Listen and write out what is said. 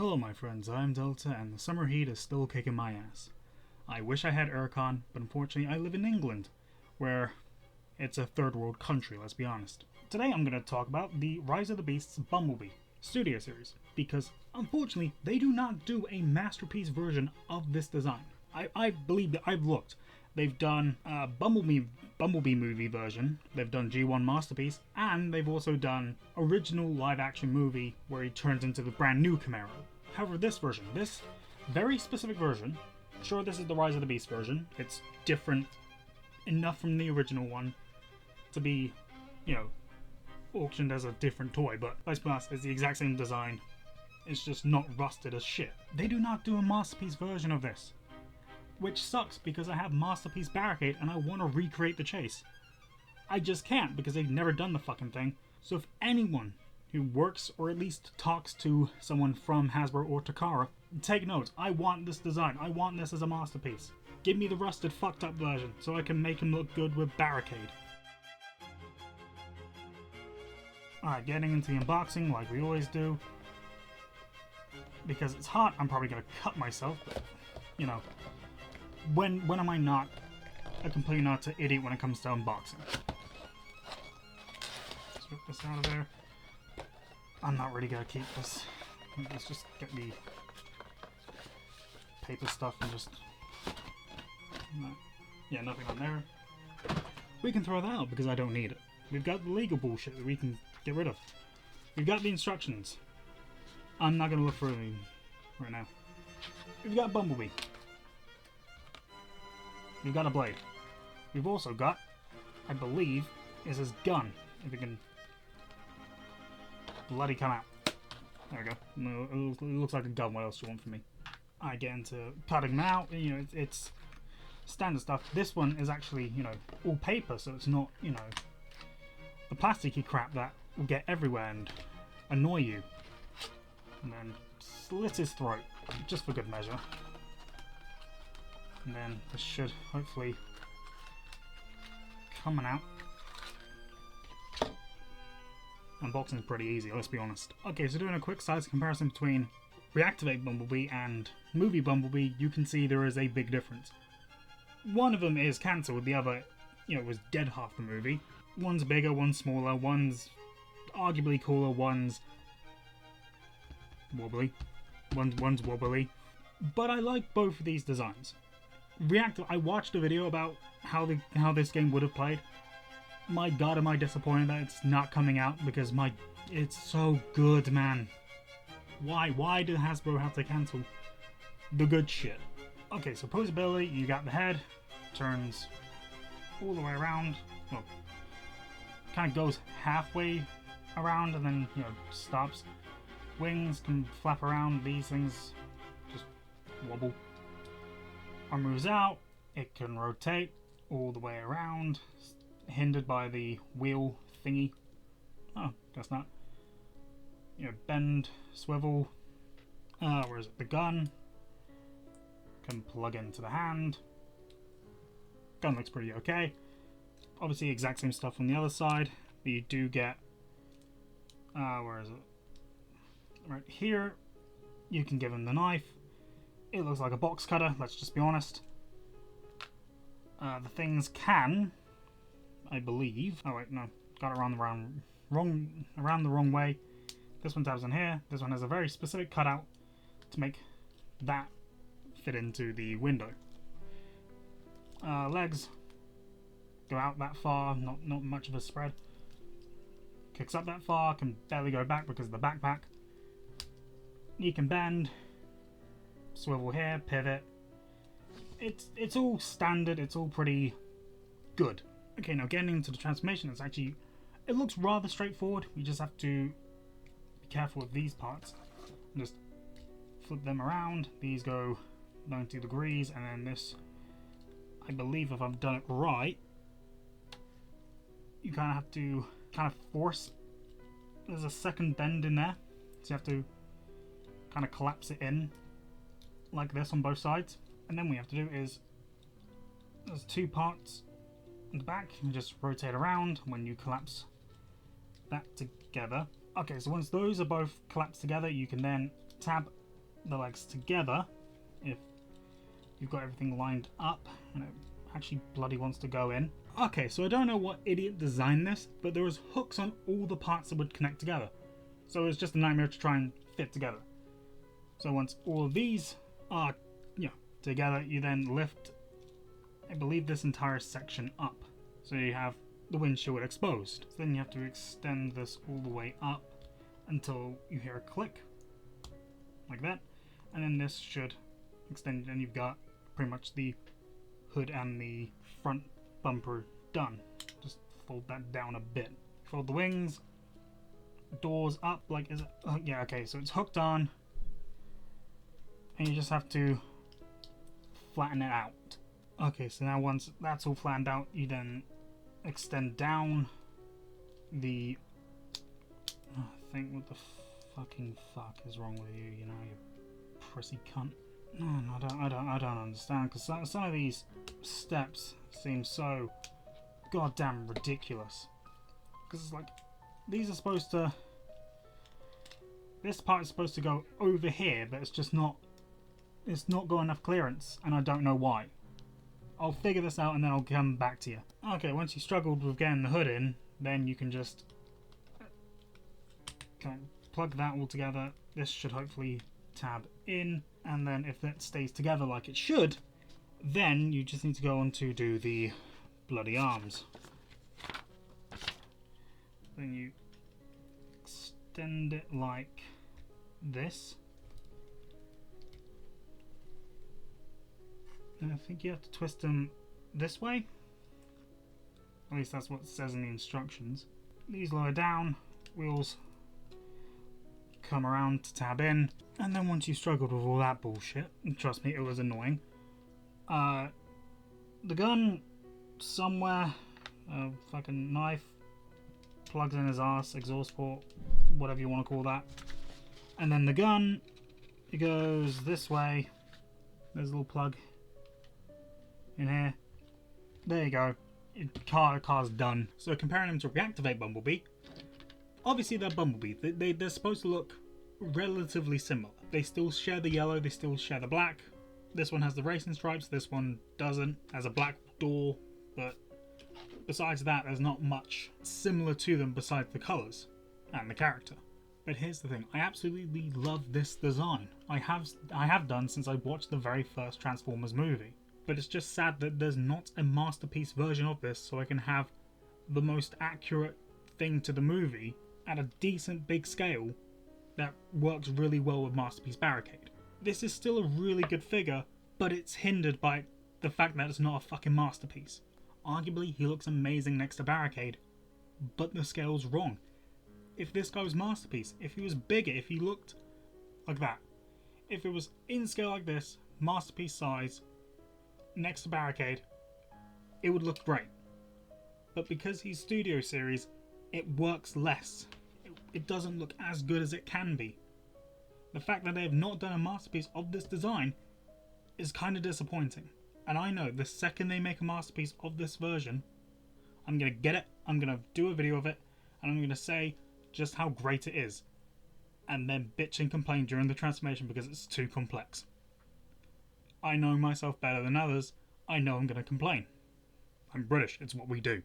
Hello my friends, I'm Delta and the summer heat is still kicking my ass. I wish I had aircon, but unfortunately I live in England, where it's a third world country, let's be honest. Today I'm going to talk about the Rise of the Beasts Bumblebee Studio Series, because unfortunately they do not do a masterpiece version of this design. I believe that I've looked. They've done a Bumblebee movie version, they've done G1 Masterpiece, and they've also done original live action movie where he turns into the brand new Camaro. However, this version, this very specific version, sure this is the Rise of the Beast version, it's different enough from the original one to be, auctioned as a different toy, but let's be honest, it's the exact same design, it's just not rusted as shit. They do not do a Masterpiece version of this. Which sucks because I have Masterpiece Barricade and I want to recreate the chase. I just can't because they've never done the fucking thing. So if anyone who works or at least talks to someone from Hasbro or Takara, take notes. I want this design. I want this as a masterpiece. Give me the rusted fucked up version so I can make him look good with Barricade. Alright, getting into the unboxing like we always do. Because it's hot, I'm probably going to cut myself, but, When am I not a complete and utter idiot when it comes to unboxing? Let's rip this out of there. I'm not really gonna keep this. Let's just get the paper stuff and just... Yeah, nothing on there. We can throw that out because I don't need it. We've got the legal bullshit that we can get rid of. We've got the instructions. I'm not gonna look for anything right now. We've got Bumblebee. We've got a blade. We've also got, I believe, is his gun. If it can bloody come out. There we go. No, it looks like a gun. What else do you want from me? I get into cutting them out. It's standard stuff. This one is actually, all paper, so it's not, the plasticky crap that will get everywhere and annoy you. And then slit his throat, just for good measure. And then this should hopefully coming out. Unboxing is pretty easy, let's be honest. Okay, so doing a quick size comparison between Reactivate Bumblebee and Movie Bumblebee, you can see there is a big difference. One of them is cancelled, the other, was dead half the movie. One's bigger, one's smaller, one's arguably cooler, one's wobbly. One's wobbly. But I like both of these designs. I watched a video about how this game would have played. My god, am I disappointed that it's not coming out because it's so good, man. Why did Hasbro have to cancel the good shit? Okay, so posability, you got the head, turns all the way around. Well, kind of goes halfway around and then stops. Wings can flap around. These things just wobble. Arm moves out, it can rotate all the way around, hindered by the wheel thingy. Oh, guess not. Bend, swivel. Where is it? The gun can plug into the hand. Gun looks pretty okay. Obviously, exact same stuff on the other side, but you do get. Where is it? Right here, you can give him the knife. It looks like a box cutter, let's just be honest. The things can, I believe... Oh wait, no. Got it around the wrong way. This one tabs in here. This one has a very specific cutout to make that fit into the window. Legs go out that far, not much of a spread. Kicks up that far, can barely go back because of the backpack. Knee can bend. Swivel here, pivot. It's all standard, it's all pretty good. Okay, now getting into the transformation, it looks rather straightforward. You just have to be careful with these parts. Just flip them around. These go 90 degrees, and then this, I believe if I've done it right, you kind of have to force. There's a second bend in there, so you have to kind of collapse it in like this on both sides. And then what you have to do is, there's two parts in the back, you just rotate around when you collapse that together. Okay, so once those are both collapsed together, you can then tab the legs together, if you've got everything lined up and it actually bloody wants to go in. Okay, so I don't know what idiot designed this, but there was hooks on all the parts that would connect together. So it was just a nightmare to try and fit together. So once all of these are together, you then lift, I believe, this entire section up. So you have the windshield exposed. So then you have to extend this all the way up until you hear a click, like that. And then this should extend, and you've got pretty much the hood and the front bumper done. Just fold that down a bit. Fold the wings, doors up, like, is it? Oh, yeah, okay, so it's hooked on, and you just have to flatten it out. Okay, so now once that's all flattened out, you then extend down the thing. What the fucking fuck is wrong with you? You know, you prissy cunt. No, I don't understand, because some of these steps seem so goddamn ridiculous. Because it's like, these are supposed to, this part is supposed to go over here, but it's just not, it's not got enough clearance, and I don't know why. I'll figure this out and then I'll come back to you. Okay, once you struggled with getting the hood in, then you can just plug that all together. This should hopefully tab in, and then if that stays together like it should, then you just need to go on to do the bloody arms. Then you extend it like this. And I think you have to twist them this way. At least that's what it says in the instructions. These lower down, wheels come around to tab in, and then once you struggled with all that bullshit, and trust me, it was annoying, the gun somewhere, fucking knife, plugs in his ass, exhaust port, whatever you want to call that, and then the gun, it goes this way. There's a little plug in here. There you go. Car's done. So comparing them to Reactivate Bumblebee, obviously they're Bumblebee. They're supposed to look relatively similar. They still share the yellow, they still share the black. This one has the racing stripes, this one doesn't. Has a black door, but besides that, there's not much similar to them besides the colours and the character. But here's the thing, I absolutely love this design. I have done since I watched the very first Transformers movie. But it's just sad that there's not a masterpiece version of this, so I can have the most accurate thing to the movie at a decent big scale that works really well with Masterpiece Barricade. This is still a really good figure, but it's hindered by the fact that it's not a fucking masterpiece. Arguably, he looks amazing next to Barricade, but the scale's wrong. If this guy was Masterpiece, if he was bigger, if he looked like that, if it was in scale like this, Masterpiece size, next to Barricade, it would look great. But because he's Studio Series, it works less. It doesn't look as good as it can be. The fact that they have not done a masterpiece of this design is kind of disappointing. And I know the second they make a masterpiece of this version, I'm going to get it, I'm going to do a video of it, and I'm going to say just how great it is. And then bitch and complain during the transformation because it's too complex. I know myself better than others. I know I'm going to complain. I'm British, it's what we do.